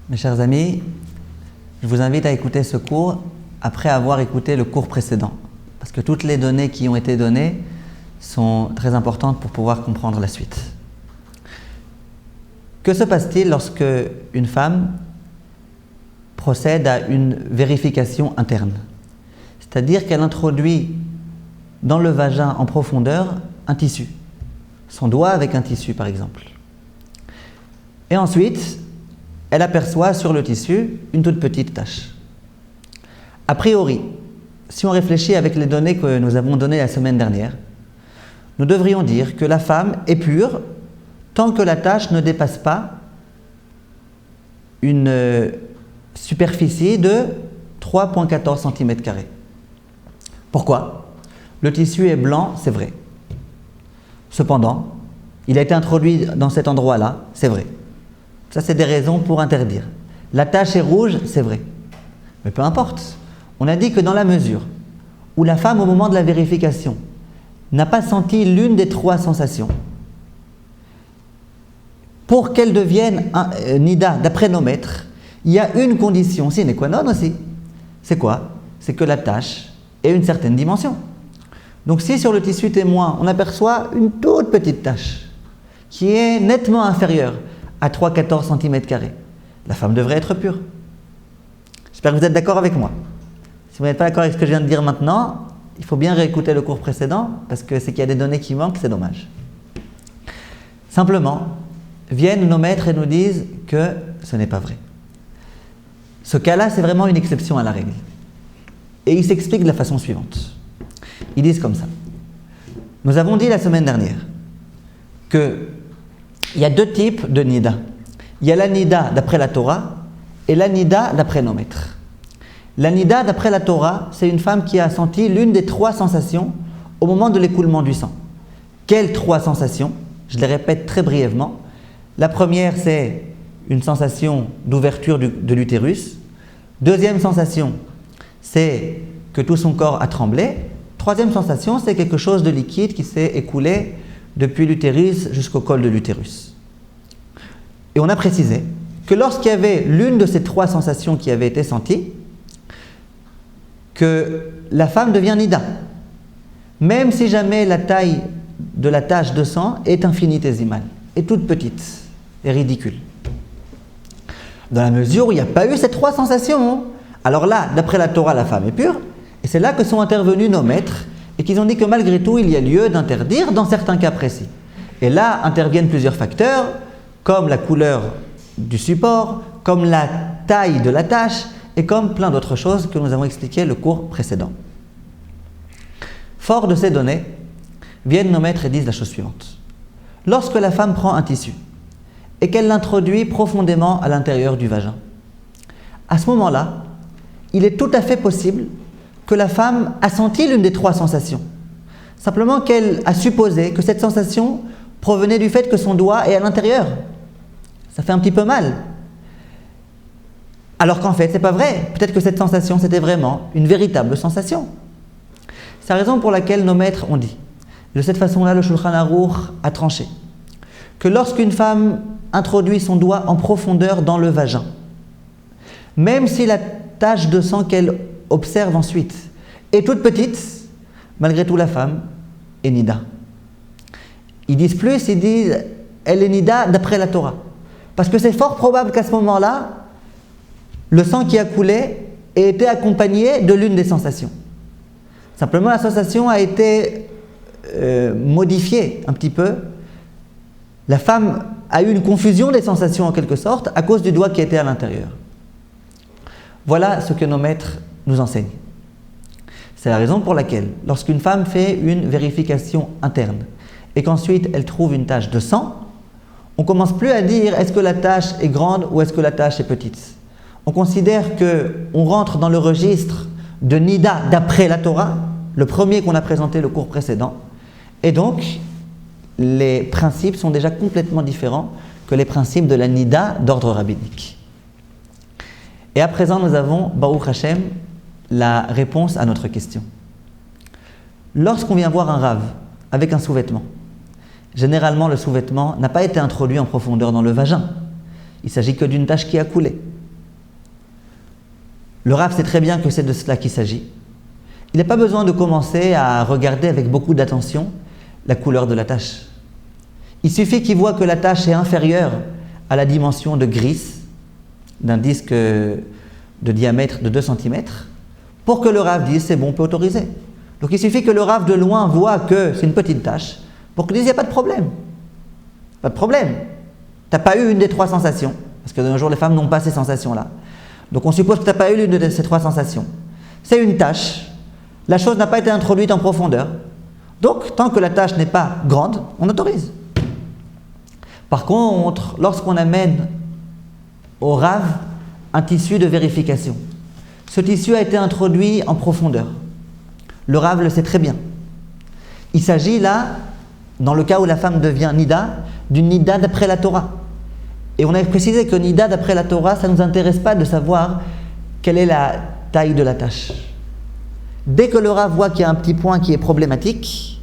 Mes chers amis, je vous invite à écouter ce cours après avoir écouté le cours précédent, parce que toutes les données qui ont été données sont très importantes pour pouvoir comprendre la suite. Que se passe-t-il lorsque une femme procède à une vérification interne? C'est-à-dire qu'elle introduit dans le vagin en profondeur un tissu, son doigt avec un tissu par exemple. Et ensuite, elle aperçoit sur le tissu une toute petite tache. A priori, si on réfléchit avec les données que nous avons données la semaine dernière, nous devrions dire que la femme est pure tant que la tache ne dépasse pas une superficie de 3,14 cm². Pourquoi? Le tissu est blanc, c'est vrai. Cependant, il a été introduit dans cet endroit-là, c'est vrai. Ça, c'est des raisons pour interdire. La tache est rouge, c'est vrai. Mais peu importe. On a dit que dans la mesure où la femme, au moment de la vérification, n'a pas senti l'une des trois sensations, pour qu'elle devienne nida, d'après nos maîtres, il y a une condition sine qua non aussi. C'est quoi? C'est que la tache ait une certaine dimension. Donc si sur le tissu témoin, on aperçoit une toute petite tache qui est nettement inférieure à 3,14 cm², la femme devrait être pure. J'espère que vous êtes d'accord avec moi. Si vous n'êtes pas d'accord avec ce que je viens de dire maintenant, il faut bien réécouter le cours précédent, parce que c'est qu'il y a des données qui manquent, c'est dommage. Simplement, viennent nos maîtres et nous disent que ce n'est pas vrai. Ce cas-là, c'est vraiment une exception à la règle. Et ils s'expliquent de la façon suivante. Ils disent comme ça. Nous avons dit la semaine dernière qu'il y a deux types de nida. Il y a la nida d'après la Torah et la nida d'après nos maîtres. La nida d'après la Torah, c'est une femme qui a senti l'une des trois sensations au moment de l'écoulement du sang. Quelles trois sensations? Je les répète très brièvement. La première, c'est une sensation d'ouverture de l'utérus. Deuxième sensation, c'est que tout son corps a tremblé. Troisième sensation, c'est quelque chose de liquide qui s'est écoulé depuis l'utérus jusqu'au col de l'utérus. Et on a précisé que lorsqu'il y avait l'une de ces trois sensations qui avait été sentie, que la femme devient nida, même si jamais la taille de la tache de sang est infinitésimale, est toute petite et ridicule. Dans la mesure où il n'y a pas eu ces trois sensations, alors là, d'après la Torah, la femme est pure, et c'est là que sont intervenus nos maîtres, et qu'ils ont dit que malgré tout, il y a lieu d'interdire dans certains cas précis. Et là interviennent plusieurs facteurs, comme la couleur du support, comme la taille de la tache, et comme plein d'autres choses que nous avons expliquées le cours précédent. Fort de ces données, viennent nos maîtres et disent la chose suivante. Lorsque la femme prend un tissu et qu'elle l'introduit profondément à l'intérieur du vagin, à ce moment-là, il est tout à fait possible que la femme a senti l'une des trois sensations. Simplement qu'elle a supposé que cette sensation provenait du fait que son doigt est à l'intérieur. Ça fait un petit peu mal. Alors qu'en fait, c'est pas vrai. Peut-être que cette sensation, c'était vraiment une véritable sensation. C'est la raison pour laquelle nos maîtres ont dit, de cette façon-là, le Shulchan Aruch a tranché, que lorsqu'une femme introduit son doigt en profondeur dans le vagin, même si la tache de sang qu'elle observe ensuite est toute petite, malgré tout la femme est nida. Ils disent plus, ils disent elle est nida d'après la Torah. Parce que c'est fort probable qu'à ce moment-là, le sang qui a coulé ait été accompagné de l'une des sensations. Simplement, la sensation a été modifiée un petit peu. La femme a eu une confusion des sensations en quelque sorte à cause du doigt qui était à l'intérieur. Voilà ce que nos maîtres nous enseignent. C'est la raison pour laquelle, lorsqu'une femme fait une vérification interne et qu'ensuite elle trouve une tache de sang, on ne commence plus à dire est-ce que la tache est grande ou est-ce que la tache est petite. On considère qu'on rentre dans le registre de nida d'après la Torah, le premier qu'on a présenté le cours précédent, et donc les principes sont déjà complètement différents que les principes de la nida d'ordre rabbinique. Et à présent, nous avons, Baruch Hashem, la réponse à notre question. Lorsqu'on vient voir un rave avec un sous-vêtement, généralement le sous-vêtement n'a pas été introduit en profondeur dans le vagin. Il ne s'agit que d'une tache qui a coulé. Le Rav sait très bien que c'est de cela qu'il s'agit. Il n'a pas besoin de commencer à regarder avec beaucoup d'attention la couleur de la tache. Il suffit qu'il voit que la tache est inférieure à la dimension de gris d'un disque de diamètre de 2 cm pour que le Rav dise c'est bon, on peut autoriser. Donc il suffit que le Rav de loin voit que c'est une petite tache pour qu'il dise il n'y a pas de problème. Pas de problème. Tu n'as pas eu une des 3 sensations, parce que de nos jours les femmes n'ont pas ces sensations-là. Donc on suppose que tu n'as pas eu l'une de ces 3 sensations. C'est une tache. La chose n'a pas été introduite en profondeur. Donc tant que la tache n'est pas grande, on autorise. Par contre, lorsqu'on amène au Rav un tissu de vérification, ce tissu a été introduit en profondeur. Le Rav le sait très bien. Il s'agit là, dans le cas où la femme devient Nida, d'une Nida d'après la Torah. Et on a précisé que Nida d'après la Torah, ça ne nous intéresse pas de savoir quelle est la taille de la tache. Dès que le Rav voit qu'il y a un petit point qui est problématique,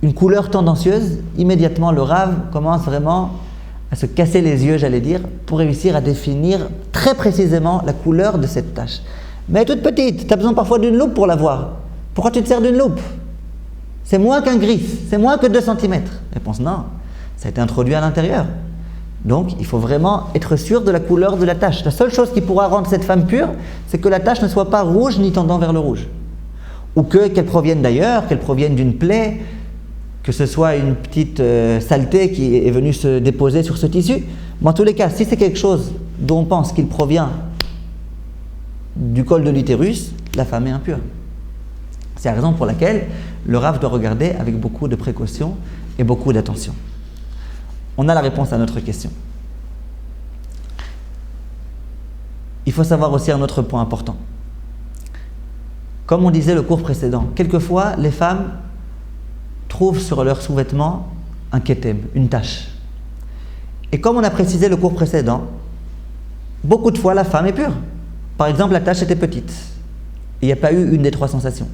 une couleur tendancieuse, immédiatement le Rav commence vraiment à se casser les yeux, j'allais dire, pour réussir à définir très précisément la couleur de cette tache. Mais elle est toute petite, tu as besoin parfois d'une loupe pour la voir. Pourquoi tu te sers d'une loupe? C'est moins qu'un gris, c'est moins que 2 cm. Réponse non, ça a été introduit à l'intérieur. Donc il faut vraiment être sûr de la couleur de la tache. La seule chose qui pourra rendre cette femme pure, c'est que la tache ne soit pas rouge ni tendant vers le rouge. Ou qu'elle provienne d'ailleurs, qu'elle provienne d'une plaie, que ce soit une petite saleté qui est venue se déposer sur ce tissu. Mais en tous les cas, si c'est quelque chose dont on pense qu'il provient du col de l'utérus, la femme est impure. C'est la raison pour laquelle le Rav doit regarder avec beaucoup de précaution et beaucoup d'attention. On a la réponse à notre question. Il faut savoir aussi un autre point important. Comme on disait le cours précédent, quelquefois les femmes trouvent sur leur sous-vêtement un ketem, une tache. Et comme on a précisé le cours précédent, beaucoup de fois la femme est pure. Par exemple, la tache était petite, et il n'y a pas eu une des 3 sensations.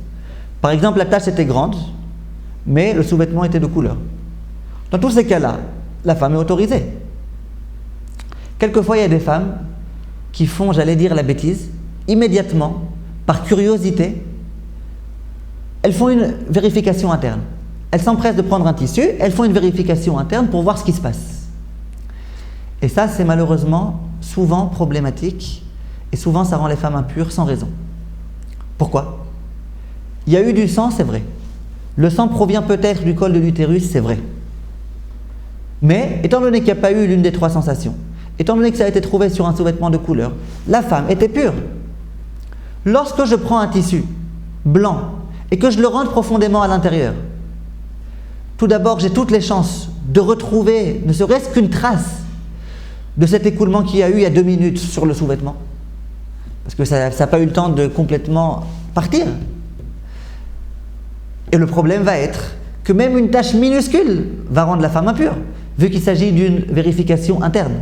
Par exemple, la tache était grande, mais le sous-vêtement était de couleur. Dans tous ces cas-là, la femme est autorisée. Quelquefois, il y a des femmes qui font, j'allais dire, la bêtise, immédiatement, par curiosité, elles font une vérification interne. Elles s'empressent de prendre un tissu, elles font une vérification interne pour voir ce qui se passe. Et ça, c'est malheureusement souvent problématique, et souvent ça rend les femmes impures sans raison. Pourquoi? Il y a eu du sang, c'est vrai. Le sang provient peut-être du col de l'utérus, c'est vrai. Mais, étant donné qu'il n'y a pas eu l'une des 3 sensations, étant donné que ça a été trouvé sur un sous-vêtement de couleur, la femme était pure. Lorsque je prends un tissu blanc et que je le rentre profondément à l'intérieur, tout d'abord, j'ai toutes les chances de retrouver, ne serait-ce qu'une trace de cet écoulement qu'il y a eu il y a 2 minutes sur le sous-vêtement. Parce que ça n'a pas eu le temps de complètement partir. Et le problème va être que même une tache minuscule va rendre la femme impure, vu qu'il s'agit d'une vérification interne.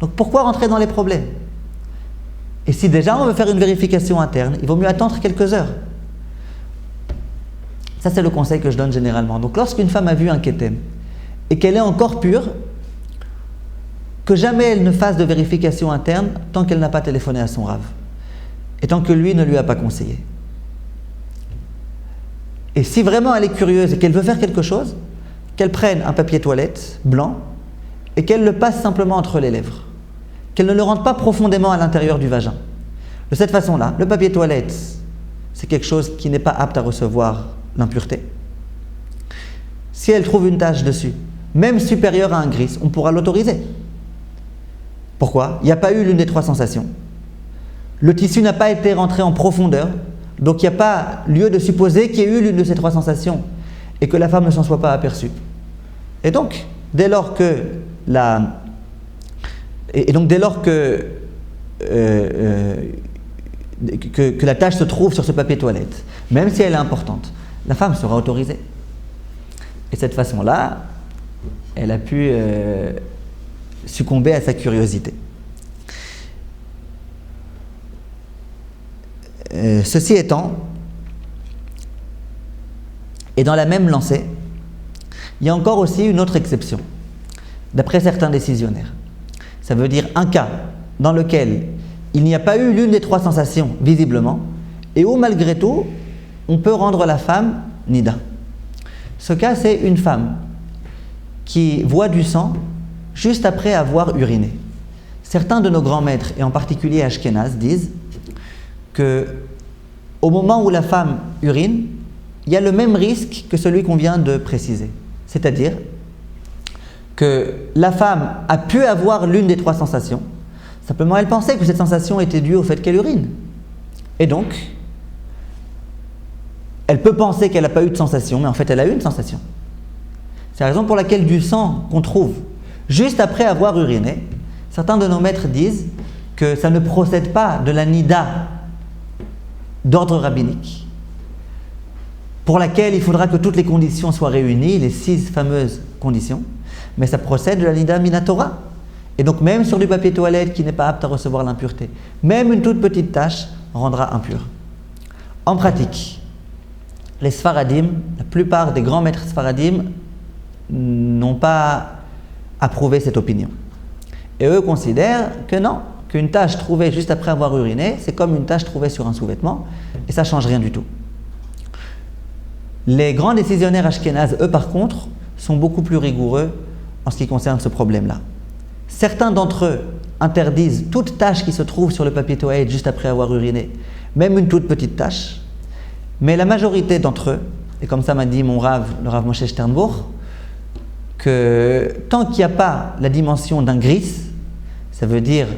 Donc pourquoi rentrer dans les problèmes? Et si déjà on veut faire une vérification interne, il vaut mieux attendre quelques heures. Ça, c'est le conseil que je donne généralement. Donc lorsqu'une femme a vu un ketem et qu'elle est encore pure, que jamais elle ne fasse de vérification interne tant qu'elle n'a pas téléphoné à son Rav et tant que lui ne lui a pas conseillé. Et si vraiment elle est curieuse et qu'elle veut faire quelque chose, qu'elle prenne un papier toilette blanc et qu'elle le passe simplement entre les lèvres. Qu'elle ne le rentre pas profondément à l'intérieur du vagin. De cette façon-là, le papier toilette, c'est quelque chose qui n'est pas apte à recevoir l'impureté. Si elle trouve une tache dessus, même supérieure à un gris, on pourra l'autoriser. Pourquoi? Il n'y a pas eu l'une des 3 sensations. Le tissu n'a pas été rentré en profondeur, donc il n'y a pas lieu de supposer qu'il y ait eu l'une de ces 3 sensations et que la femme ne s'en soit pas aperçue. Et donc, dès lors que la tache se trouve sur ce papier toilette, même si elle est importante, la femme sera autorisée. Et de cette façon-là, elle a pu succomber à sa curiosité. Ceci étant, et dans la même lancée, il y a encore aussi une autre exception, d'après certains décisionnaires. Ça veut dire un cas dans lequel il n'y a pas eu l'une des trois sensations, visiblement, et où malgré tout, on peut rendre la femme nida. Ce cas, c'est une femme qui voit du sang juste après avoir uriné. Certains de nos grands maîtres, et en particulier Ashkenaz, disent que au moment où la femme urine, il y a le même risque que celui qu'on vient de préciser. C'est-à-dire que la femme a pu avoir l'une des trois sensations, simplement elle pensait que cette sensation était due au fait qu'elle urine. Et donc, elle peut penser qu'elle n'a pas eu de sensation, mais en fait elle a eu une sensation. C'est la raison pour laquelle du sang qu'on trouve juste après avoir uriné, certains de nos maîtres disent que ça ne procède pas de la nida d'ordre rabbinique, pour laquelle il faudra que toutes les conditions soient réunies, les 6 fameuses conditions, mais ça procède de la nida minatora. Et donc même sur du papier toilette qui n'est pas apte à recevoir l'impureté, même une toute petite tache rendra impur. En pratique, les Sfaradim, la plupart des grands maîtres Sfaradim n'ont pas approuvé cette opinion. Et eux considèrent que non, qu'une tache trouvée juste après avoir uriné, c'est comme une tache trouvée sur un sous-vêtement, et ça ne change rien du tout. Les grands décisionnaires ashkénazes, eux par contre, sont beaucoup plus rigoureux en ce qui concerne ce problème-là. Certains d'entre eux interdisent toute tache qui se trouve sur le papier toilette juste après avoir uriné, même une toute petite tache, mais la majorité d'entre eux, et comme ça m'a dit mon Rav, le Rav Moshe Sternbourg, que tant qu'il n'y a pas la dimension d'un gris, ça veut dire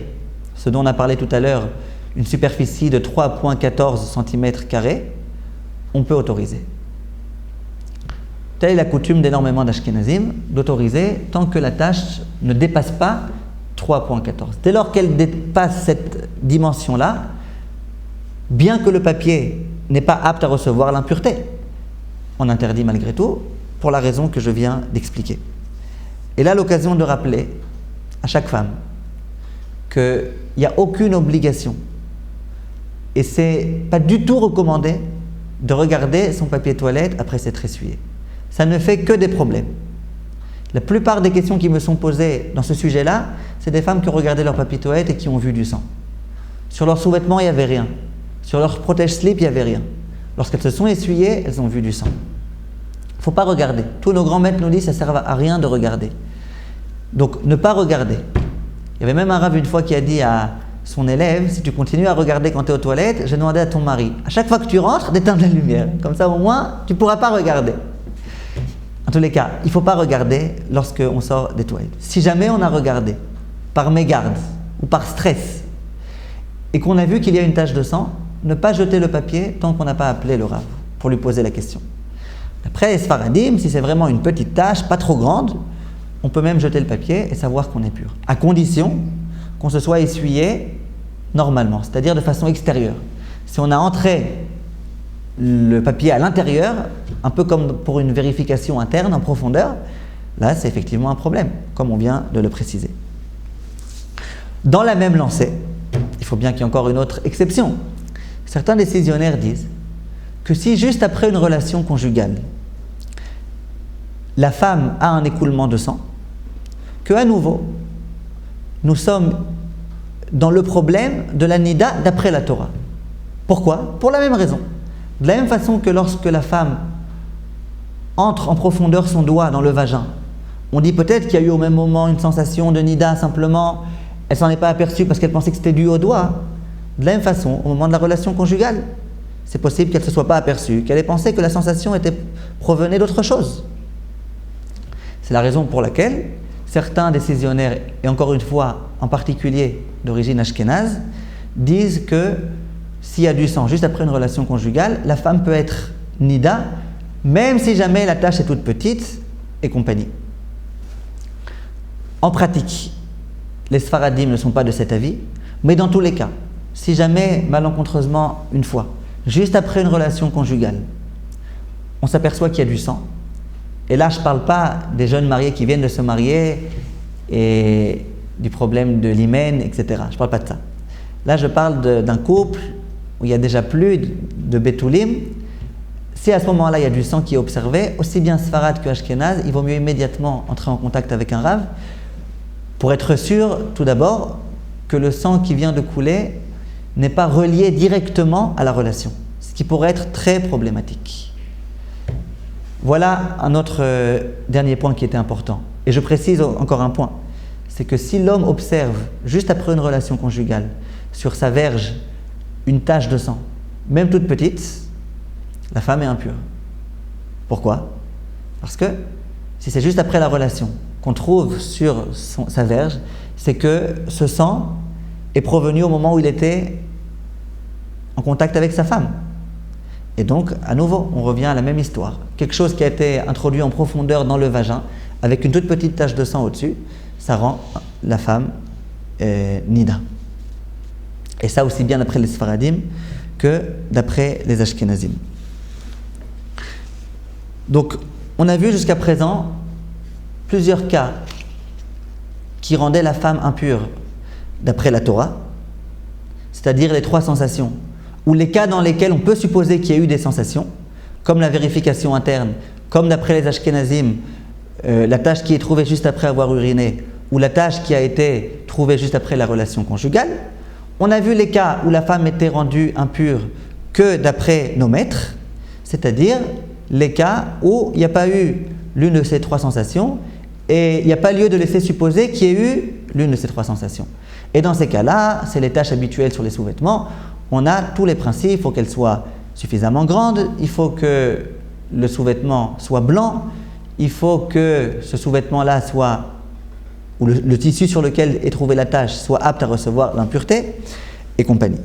ce dont on a parlé tout à l'heure, une superficie de 3,14 cm², on peut autoriser. Telle est la coutume d'énormément d'Ashkenazim, d'autoriser tant que la tache ne dépasse pas 3,14. Dès lors qu'elle dépasse cette dimension-là, bien que le papier n'est pas apte à recevoir l'impureté, on interdit malgré tout, pour la raison que je viens d'expliquer. Et là, l'occasion de rappeler à chaque femme qu'il n'y a aucune obligation, et c'est pas du tout recommandé de regarder son papier toilette après s'être essuyé. Ça ne fait que des problèmes. La plupart des questions qui me sont posées dans ce sujet-là, c'est des femmes qui ont regardé leur papier toilette et qui ont vu du sang. Sur leurs sous-vêtements, il n'y avait rien. Sur leur protège-slip, il n'y avait rien. Lorsqu'elles se sont essuyées, elles ont vu du sang. Il ne faut pas regarder. Tous nos grands maîtres nous disent que ça ne sert à rien de regarder. Donc, ne pas regarder. Il y avait même un rav une fois qui a dit à son élève, si tu continues à regarder quand tu es aux toilettes, j'ai demandé à ton mari, à chaque fois que tu rentres, d'éteindre la lumière. Comme ça, au moins, tu ne pourras pas regarder. En tous les cas, il ne faut pas regarder lorsqu'on sort des toilettes. Si jamais on a regardé, par mégarde ou par stress, et qu'on a vu qu'il y a une tache de sang, ne pas jeter le papier tant qu'on n'a pas appelé le rav pour lui poser la question. Après les Sfaradim, si c'est vraiment une petite tache, pas trop grande, on peut même jeter le papier et savoir qu'on est pur. À condition qu'on se soit essuyé normalement, c'est-à-dire de façon extérieure. Si on a entré le papier à l'intérieur, un peu comme pour une vérification interne en profondeur, là c'est effectivement un problème, comme on vient de le préciser. Dans la même lancée, il faut bien qu'il y ait encore une autre exception. Certains décisionnaires disent que si juste après une relation conjugale, la femme a un écoulement de sang, qu'à nouveau, nous sommes dans le problème de la nida d'après la Torah. Pourquoi ? Pour la même raison. De la même façon que lorsque la femme entre en profondeur son doigt dans le vagin, on dit peut-être qu'il y a eu au même moment une sensation de nida, simplement, elle s'en est pas aperçue parce qu'elle pensait que c'était dû au doigt. De la même façon, au moment de la relation conjugale, c'est possible qu'elle ne se soit pas aperçue, qu'elle ait pensé que la sensation provenait d'autre chose. C'est la raison pour laquelle certains décisionnaires, et encore une fois, en particulier d'origine ashkénaze, disent que s'il y a du sang juste après une relation conjugale, la femme peut être nida, même si jamais la tache est toute petite et compagnie. En pratique, les Sfaradim ne sont pas de cet avis, mais dans tous les cas, si jamais, malencontreusement, une fois, juste après une relation conjugale, on s'aperçoit qu'il y a du sang, et là je ne parle pas des jeunes mariés qui viennent de se marier et du problème de l'hymen, etc. Je ne parle pas de ça. Là je parle d'un couple où il y a déjà plus de Betoulim. Si à ce moment-là il y a du sang qui est observé, aussi bien Sfarad que Ashkenaz, il vaut mieux immédiatement entrer en contact avec un Rav pour être sûr, tout d'abord, que le sang qui vient de couler n'est pas relié directement à la relation, ce qui pourrait être très problématique. Voilà un autre dernier point qui était important. Et je précise encore un point, c'est que si l'homme observe, juste après une relation conjugale, sur sa verge, une tache de sang, même toute petite, la femme est impure. Pourquoi? Parce que si c'est juste après la relation qu'on trouve sur sa verge, c'est que ce sang est provenu au moment où il était en contact avec sa femme. Et donc, à nouveau, on revient à la même histoire. Quelque chose qui a été introduit en profondeur dans le vagin, avec une toute petite tache de sang au-dessus, ça rend la femme nida. Et ça aussi bien d'après les Sfaradim que d'après les Ashkenazim. Donc, on a vu jusqu'à présent plusieurs cas qui rendaient la femme impure d'après la Torah, c'est-à-dire les 3 sensations, ou les cas dans lesquels on peut supposer qu'il y a eu des sensations, comme la vérification interne, comme d'après les Ashkenazim, la tache qui est trouvée juste après avoir uriné, ou la tache qui a été trouvée juste après la relation conjugale. On a vu les cas où la femme était rendue impure que d'après nos maîtres, c'est-à-dire les cas où il n'y a pas eu l'une de ces 3 sensations et il n'y a pas lieu de laisser supposer qu'il y ait eu l'une de ces 3 sensations. Et dans ces cas-là, c'est les tâches habituelles sur les sous-vêtements. On a tous les principes, il faut qu'elles soient suffisamment grandes, il faut que le sous-vêtement soit blanc, il faut que ce sous-vêtement-là soit, ou le tissu sur lequel est trouvée la tache soit apte à recevoir l'impureté, et compagnie.